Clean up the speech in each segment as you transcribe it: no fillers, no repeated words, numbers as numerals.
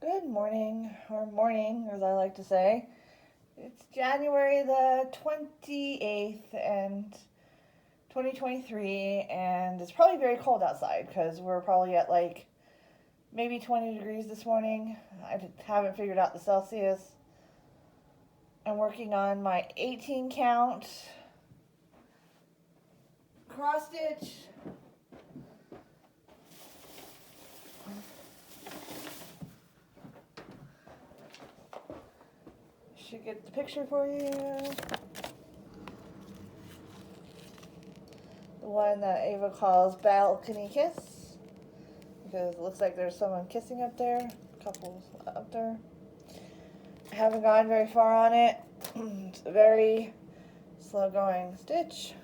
Good morning, or morning, as I like to say. It's January the 28th and 2023, and it's probably very cold outside because we're probably at like maybe 20 degrees this morning. I haven't figured out the Celsius. I'm working on my 18 count cross stitch. Should get the picture for you. The one that Ava calls balcony kiss, because it looks like there's someone kissing up there, couples up there. I haven't gone very far on it. It's a very slow going stitch.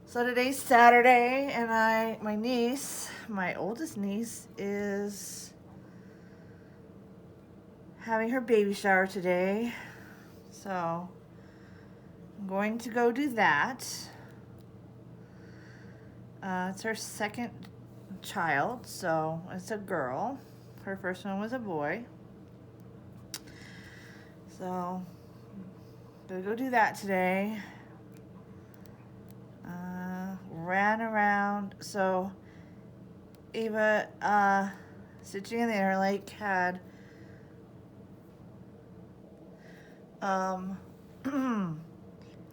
So today's Saturday, and my niece, my oldest niece, is having her baby shower today. So I'm going to go do that. It's her second child, so it's a girl. Her first one was a boy. So I'm gonna go do that today. Ran around. So Ava, stitching in the Interlake, had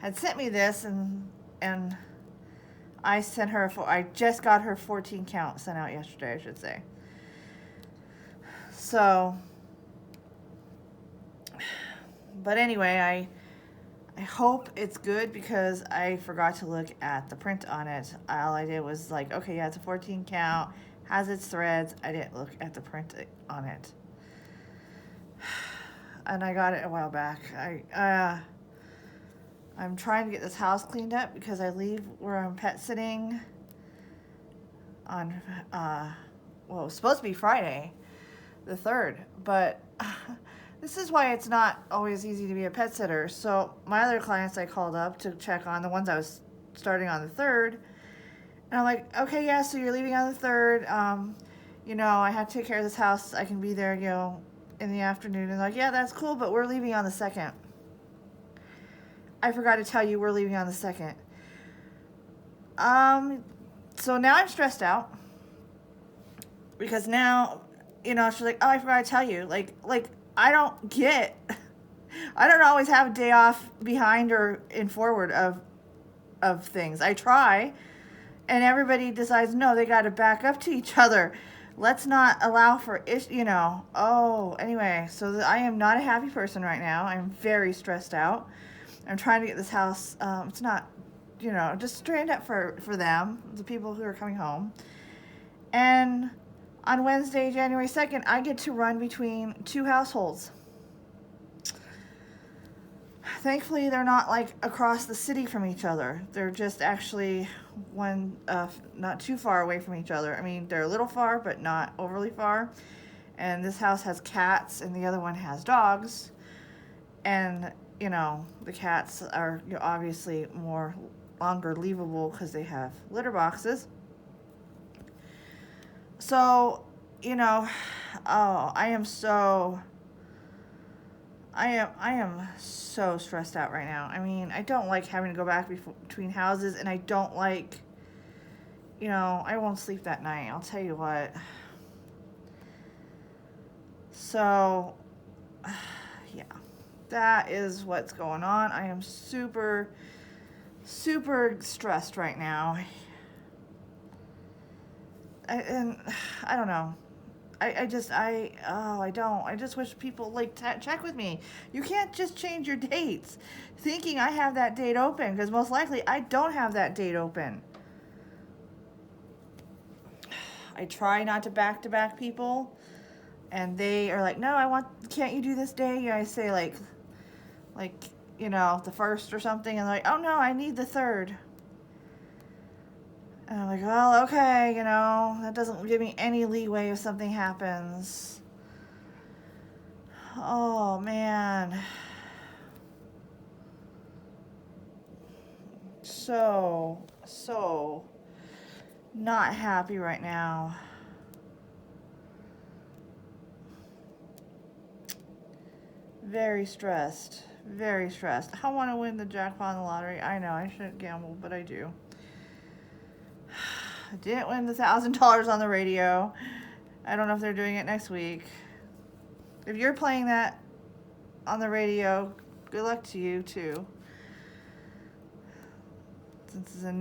had sent me this, and I sent her I just got her 14 count sent out yesterday, I should say. So, but anyway, I hope it's good because I forgot to look at the print on it. All I did was like, okay, yeah, it's a 14 count, has its threads. I didn't look at the print on it. And I got it a while back. I'm trying to get this house cleaned up because I leave where I'm pet sitting on, well, it was supposed to be Friday, the 3rd, but this is why it's not always easy to be a pet sitter. So my other clients I called up to check on, the ones I was starting on the 3rd, and I'm like, okay, yeah, so you're leaving on the 3rd. I have to take care of this house. I can be there, in the afternoon. And like, yeah, that's cool, but we're leaving on the 2nd. I forgot to tell you we're leaving on the 2nd. So now I'm stressed out because now, she's like, oh, I forgot to tell you. Like I don't always have a day off behind or in forward of things. I try, and everybody decides, no, they got to back up to each other. Let's not allow for Oh, anyway, so I am not a happy person right now. I'm very stressed out. I'm trying to get this house. It's not, just straightened up for them, the people who are coming home. And on Wednesday, January 2nd, I get to run between 2 households. Thankfully, they're not like across the city from each other. They're just actually one, not too far away from each other. I mean, they're a little far, but not overly far. And this house has cats, and the other one has dogs. And, the cats are obviously longer leavable because they have litter boxes. So, I am so stressed out right now. I mean, I don't like having to go back between houses, and I don't like, I won't sleep that night. I'll tell you what. So, yeah, that is what's going on. I am super, super stressed right now. And I don't know. I just wish people check with me. You can't just change your dates thinking I have that date open, because most likely I don't have that date open. I try not to back people, and they are like, no, can't you do this day? I say the 1st or something, and they're like, oh no, I need the 3rd. And I'm like, well, okay, that doesn't give me any leeway if something happens. Oh, man. So not happy right now. very stressed. Very stressed. I want to win the jackpot in the lottery. I know I shouldn't gamble, but I do. I didn't win the $1,000 on the radio. I don't know if they're doing it next week. If you're playing that on the radio, good luck to you too. Since it's a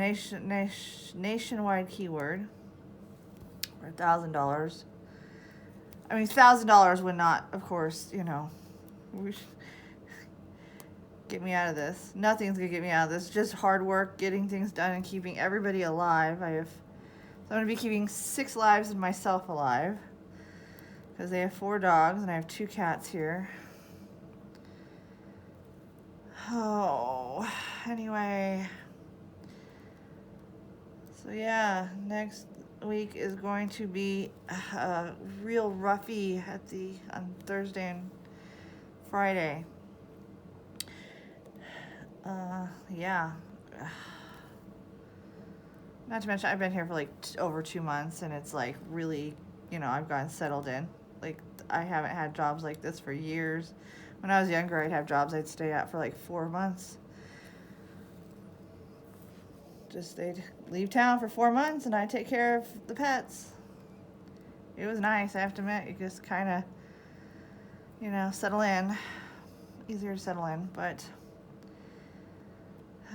nationwide keyword for $1,000. I mean, $1,000 would not, of course, get me out of this. Nothing's gonna get me out of this. Just hard work, getting things done, and keeping everybody alive. So I'm gonna be keeping 6 lives and myself alive, because they have 4 dogs and I have 2 cats here. Oh, anyway. So yeah, next week is going to be real roughy on Thursday and Friday. Yeah. Not to mention, I've been here for like over 2 months, and it's like really, I've gotten settled in. Like, I haven't had jobs like this for years. When I was younger, I'd have jobs I'd stay at for like 4 months. Just they'd leave town for 4 months, and I'd take care of the pets. It was nice, I have to admit. You just kind of, settle in. Easier to settle in, but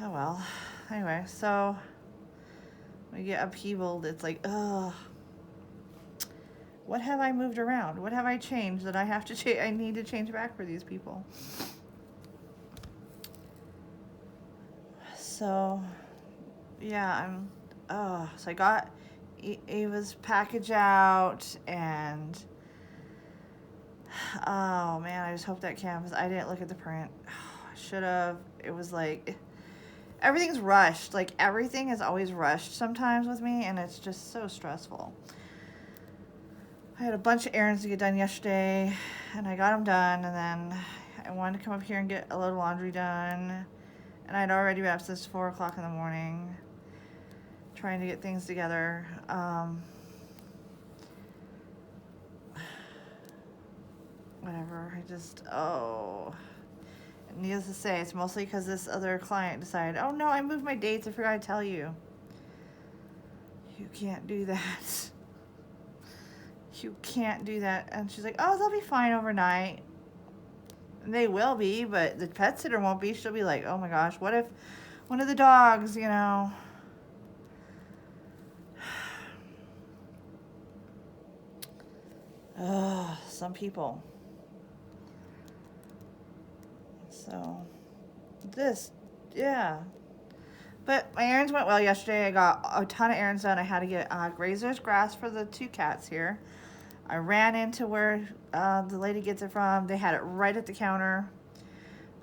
oh well. Anyway, so we get upheaval. It's like, ugh. What have I moved around? What have I changed that I have to change? I need to change back for these people. So, yeah, so I got Ava's package out, and oh man, I just hope that canvas. I didn't look at the print. I should have. It was like everything's rushed. Like, everything is always rushed sometimes with me, and it's just so stressful. I had a bunch of errands to get done yesterday, and I got them done, and then I wanted to come up here and get a load of laundry done, and I'd already been up since 4 o'clock in the morning trying to get things together. Whatever. Needless to say, it's mostly because this other client decided, oh no, I moved my dates, I forgot to tell you. You can't do that. You can't do that. And she's like, oh, they'll be fine overnight. And they will be, but the pet sitter won't be. She'll be like, oh my gosh, what if one of the dogs, some people. So, yeah. But my errands went well yesterday. I got a ton of errands done. I had to get grazer's grass for the 2 cats here. I ran into where the lady gets it from. They had it right at the counter.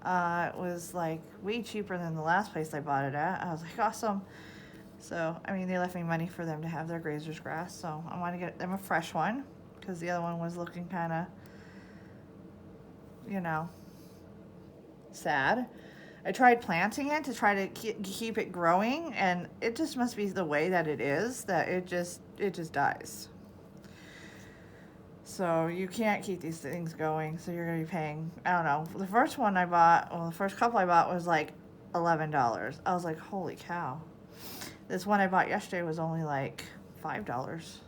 It was like way cheaper than the last place I bought it at. I was like, awesome. So, they left me money for them to have their grazer's grass. So I want to get them a fresh one, because the other one was looking kind of, sad. I tried planting it to try to keep it growing, and it just must be the way that it is, that it just dies. So you can't keep these things going, so you're going to be paying, I don't know. The first couple I bought was like $11. I was like, holy cow. This one I bought yesterday was only like $5.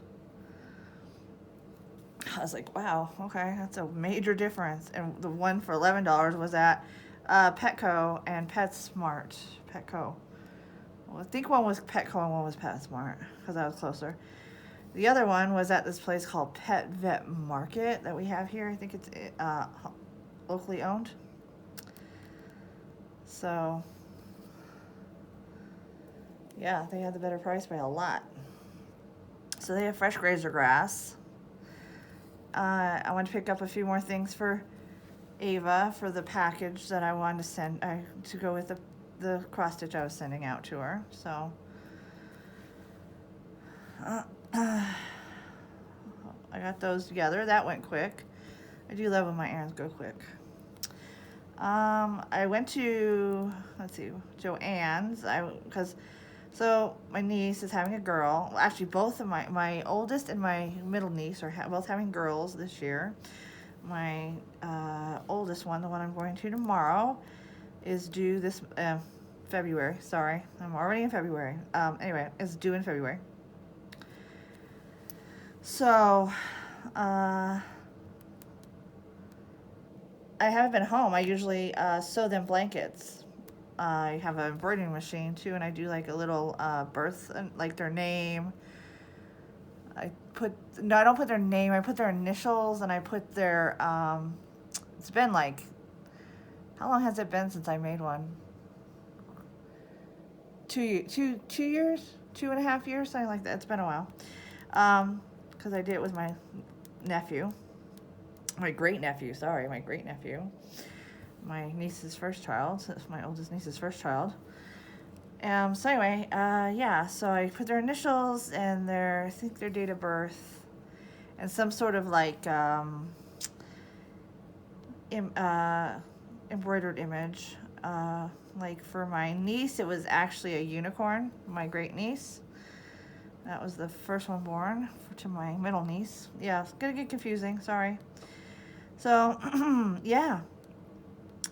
I was like, wow, okay, that's a major difference. And the one for $11 was at Petco and PetSmart. Petco. Well, I think one was Petco and one was PetSmart, because I was closer. The other one was at this place called Pet Vet Market that we have here. I think it's locally owned. So, yeah, they had the better price by a lot. So they have fresh grazer grass. I went to pick up a few more things for Ava for the package that I wanted to send to go with the cross stitch I was sending out to her. So I got those together. That went quick. I do love when my errands go quick. I went to Joann's. So my niece is having a girl. Actually, both of my oldest and my middle niece are both having girls this year. my oldest one, the one I'm going to tomorrow, is due this February. Sorry, I'm already in February. Anyway, it's due in February. So, I haven't been home. I usually sew them blankets. I have an embroidery machine too, and I do like a little birth, like their name. I don't put their name. I put their initials, and I put their. It's been like, how long has it been since I made one? 2 years, 2.5 years, something like that. It's been a while. Because I did it with my nephew, my great nephew. My niece's first child. That's my oldest niece's first child. So anyway, yeah. So I put their initials and I think their date of birth, and some sort of like embroidered image. Like for my niece, it was actually a unicorn. My great niece. That was the first one born to my middle niece. Yeah, it's gonna get confusing. Sorry. So, yeah.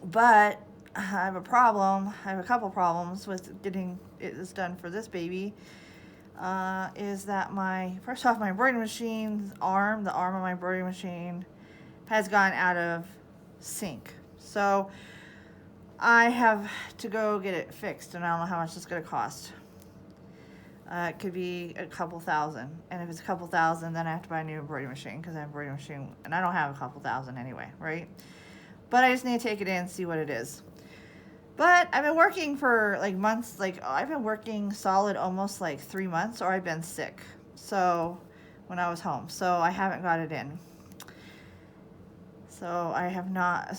But I have a problem. I have a couple problems with getting this done for this baby. Is that my embroidery machine's arm, the arm of my embroidery machine, has gone out of sync. So I have to go get it fixed, and I don't know how much it's going to cost. It could be a couple thousand, and if it's a couple thousand, then I have to buy a new embroidery machine, because I have an embroidery machine, and I don't have a couple thousand anyway, right? But I just need to take it in and see what it is. But I've been working for like months, I've been working solid almost like 3 months, or I've been sick. So when I was home, so I haven't got it in. So I have not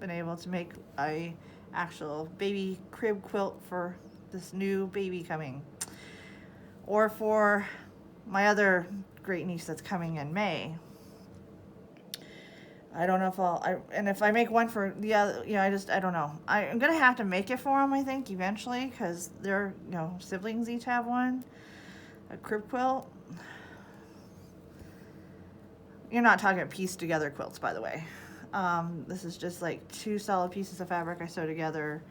been able to make a actual baby crib quilt for this new baby coming, or for my other great niece that's coming in May. I don't know if and if I make one for the other, I don't know. I'm gonna have to make it for them, I think, eventually, because their, siblings each have one, a crib quilt. You're not talking pieced together quilts, by the way. This is just like 2 solid pieces of fabric I sew together,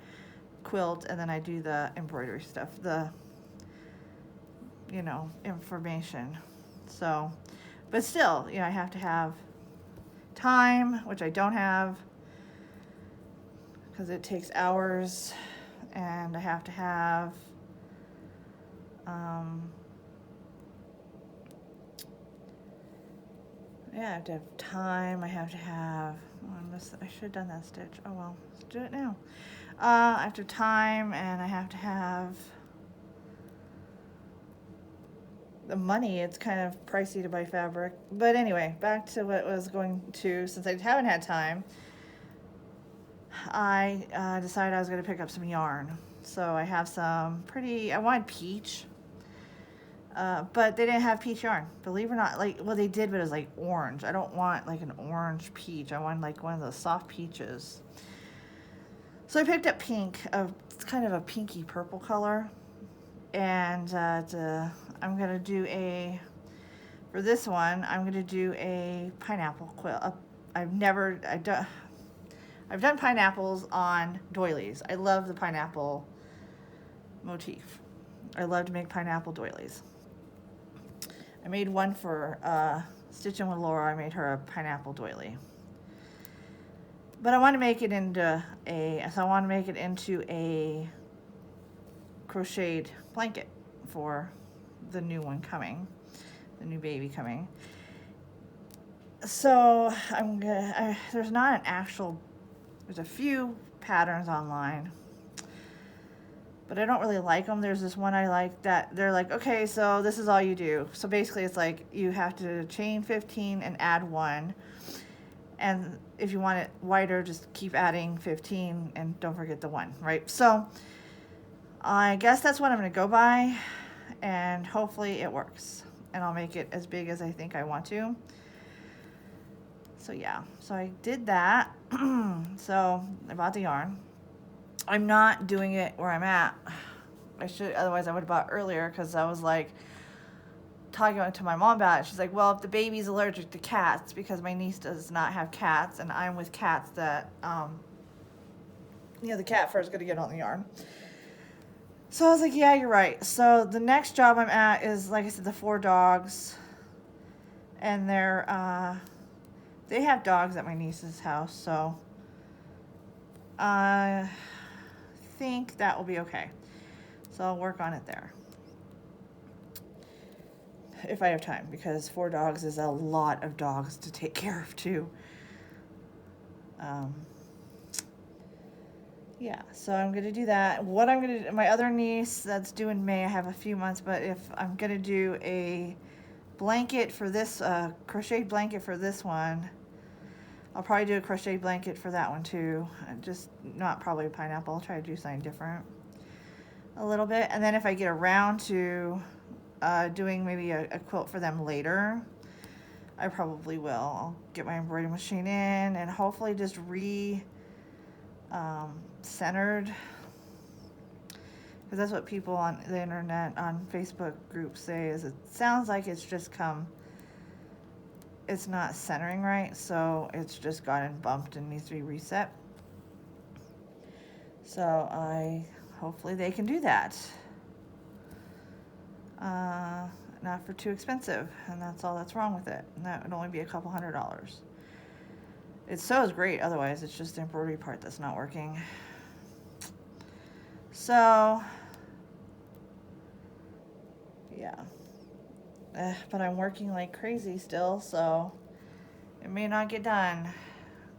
quilt, and then I do the embroidery stuff, the, information. So, but still, I have to have time, which I don't have, because it takes hours, and I have to have I have to have time. I have to have I should have done that stitch. Oh well, let's do it now. I have to have time, and I have to have the money. It's kind of pricey to buy fabric. But anyway, back to what I was going to. Since I haven't had time, I decided I was going to pick up some yarn. So I have some I wanted peach, but they didn't have peach yarn. Believe it or not, they did, but it was like orange. I don't want like an orange peach. I want like one of those soft peaches. So I picked up pink. It's kind of a pinky purple color, and I'm gonna do for this one, I'm gonna do a pineapple quilt. I've done pineapples on doilies. I love the pineapple motif. I love to make pineapple doilies. I made one for Stitching with Laura. I made her a pineapple doily. But I want to make it into a crocheted blanket for the new one coming, the new baby coming. So there's a few patterns online, but I don't really like them. There's this one I like that they're like, okay, so this is all you do. So basically it's like you have to chain 15 and add 1. And if you want it wider, just keep adding 15 and don't forget the 1, right? So I guess that's what I'm going to go by, and hopefully it works. And I'll make it as big as I think I want to. So yeah, so I did that. So I bought the yarn. I'm not doing it where I'm at. Otherwise I would have bought earlier, because I was like, talking to my mom about it. She's like, well, if the baby's allergic to cats, because my niece does not have cats, and I'm with cats that, the cat fur is going to get on the yarn. So I was like, yeah, you're right. So the next job I'm at is, like I said, the 4 dogs. And they have dogs at my niece's house, so I think that will be okay. So I'll work on it there. If I have time, because 4 dogs is a lot of dogs to take care of too. Yeah, so I'm gonna do that. What I'm gonna do, my other niece that's due in May, I have a few months, but if I'm gonna do a blanket for this, crochet blanket for this one, I'll probably do a crochet blanket for that one too. Just not probably pineapple. I'll try to do something different a little bit. And then if I get around to doing maybe a quilt for them later, I probably will. I'll get my embroidery machine in and hopefully just centered, because that's what people on the internet, on Facebook groups say, is it sounds like it's just it's not centering right, so it's just gotten bumped and needs to be reset. So hopefully they can do that. Not for too expensive, and that's all that's wrong with it. And that would only be a couple $100. It sews great, otherwise it's just the embroidery part that's not working. So, yeah. But I'm working like crazy still, so it may not get done.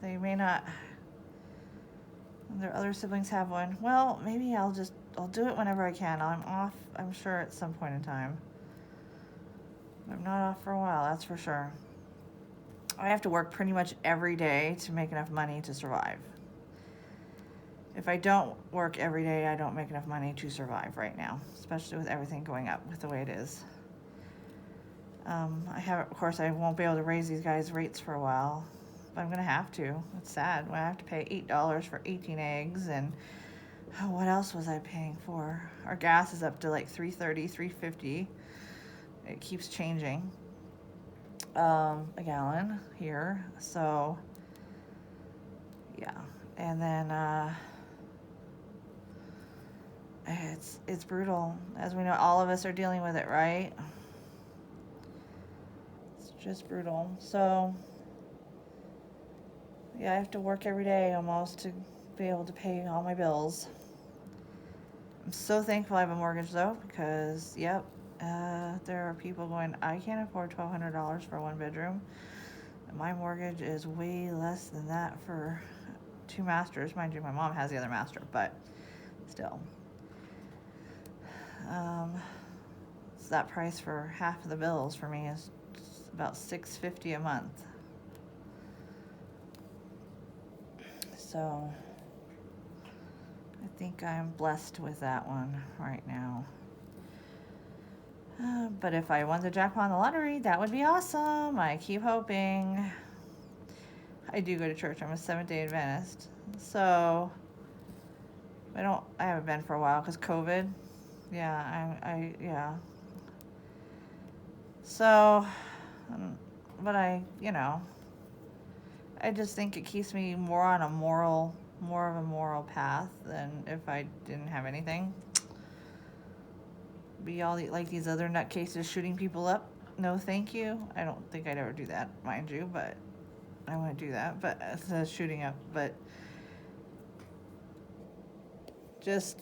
They may not. Their other siblings have one. Well, maybe I'll do it whenever I can. I'm off, I'm sure, at some point in time. I'm not off for a while, that's for sure. I have to work pretty much every day to make enough money to survive. If I don't work every day, I don't make enough money to survive right now, especially with everything going up with the way it is. Of course, I won't be able to raise these guys' rates for a while, but I'm gonna have to. It's sad when I have to pay $8 for 18 eggs, and what else was I paying for? Our gas is up to like $3.30, $3.50. It keeps changing. A gallon here, so yeah. And then it's brutal. As we know, all of us are dealing with it, right? It's just brutal. So yeah, I have to work every day almost to be able to pay all my bills. I'm so thankful I have a mortgage though, because yep, there are people going, I can't afford $1,200 for a 1-bedroom. My mortgage is way less than that for 2 masters. Mind you, my mom has the other master, but still. So that price for half of the bills for me is about $650 a month. So I think I'm blessed with that one right now. But if I won the jackpot on the lottery, that would be awesome. I keep hoping. I do go to church. I'm a Seventh-day Adventist. So I haven't been for a while because COVID. Yeah, yeah. So, but I just think it keeps me more of a moral path than if I didn't have anything. Be all like these other nutcases shooting people up. No, thank you. I don't think I'd ever do that, mind you, but I wouldn't do that. But shooting up, but just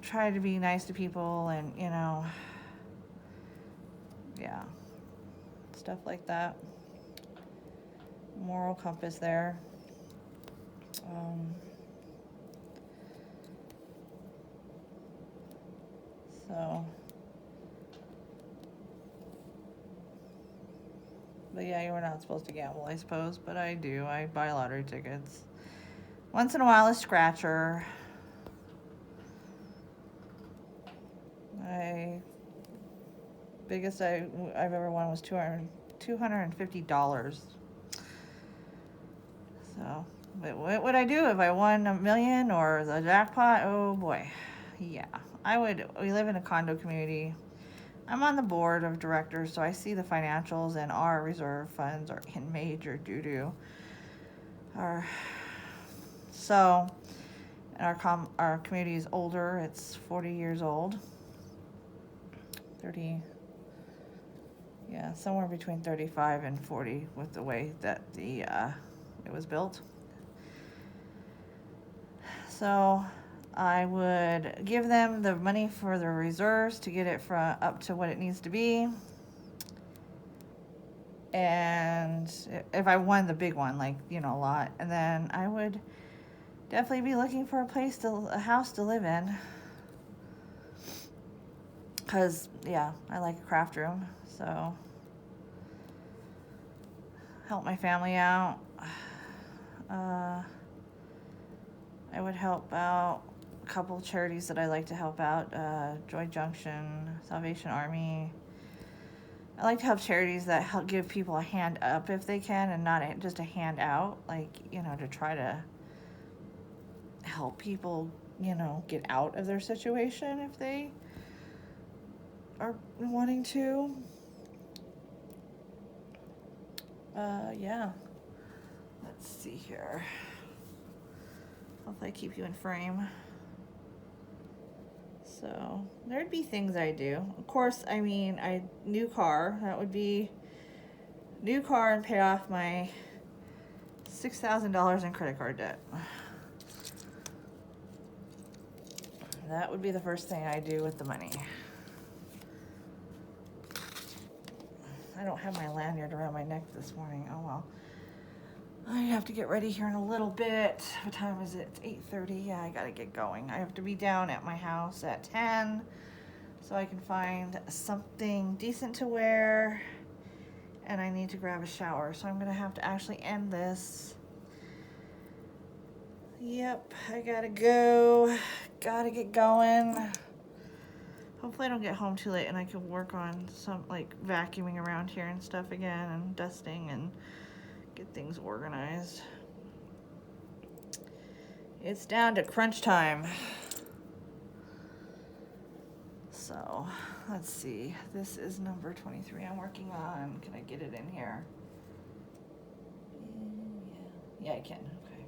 try to be nice to people, and yeah, stuff like that. Moral compass there. So, but yeah, you were not supposed to gamble, I suppose, but I do. I buy lottery tickets. Once in a while, a scratcher. Biggest I've ever won was $250. So, but what would I do if I won $1 million or the jackpot? Oh boy, yeah. We live in a condo community. I'm on the board of directors, so I see the financials, and our reserve funds are in major doo-doo. So, and our community is older. It's 40 years old. 30, yeah, somewhere between 35 and 40 with the way that it was built. So I would give them the money for the reserves to get it up to what it needs to be. And if I won the big one, like, a lot, and then I would definitely be looking for a house to live in. Because, yeah, I like a craft room, so help my family out. I would help out a couple charities that I like to help out. Joy Junction, Salvation Army. I like to help charities that help give people a hand up if they can, and not just a hand out, like, to try to help people, get out of their situation if they are wanting to. Yeah. Let's see here. Hopefully I keep you in frame. So there'd be things I do. Of course, new car. That would be new car and pay off my $6,000 in credit card debt. That would be the first thing I do with the money. I don't have my lanyard around my neck this morning. Oh well. I have to get ready here in a little bit. What time is it? It's 8:30. Yeah, I gotta get going. I have to be down at my house at 10 so I can find something decent to wear. And I need to grab a shower, so I'm gonna have to actually end this. Yep, I gotta go. Gotta get going. Hopefully I don't get home too late and I can work on some, like, vacuuming around here and stuff again, and dusting, and get things organized. It's down to crunch time. So, let's see. This is number 23 I'm working on. Can I get it in here? Yeah, I can. Okay.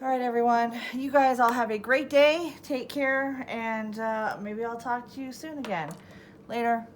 All right, everyone. You guys all have a great day. Take care, and maybe I'll talk to you soon again. Later.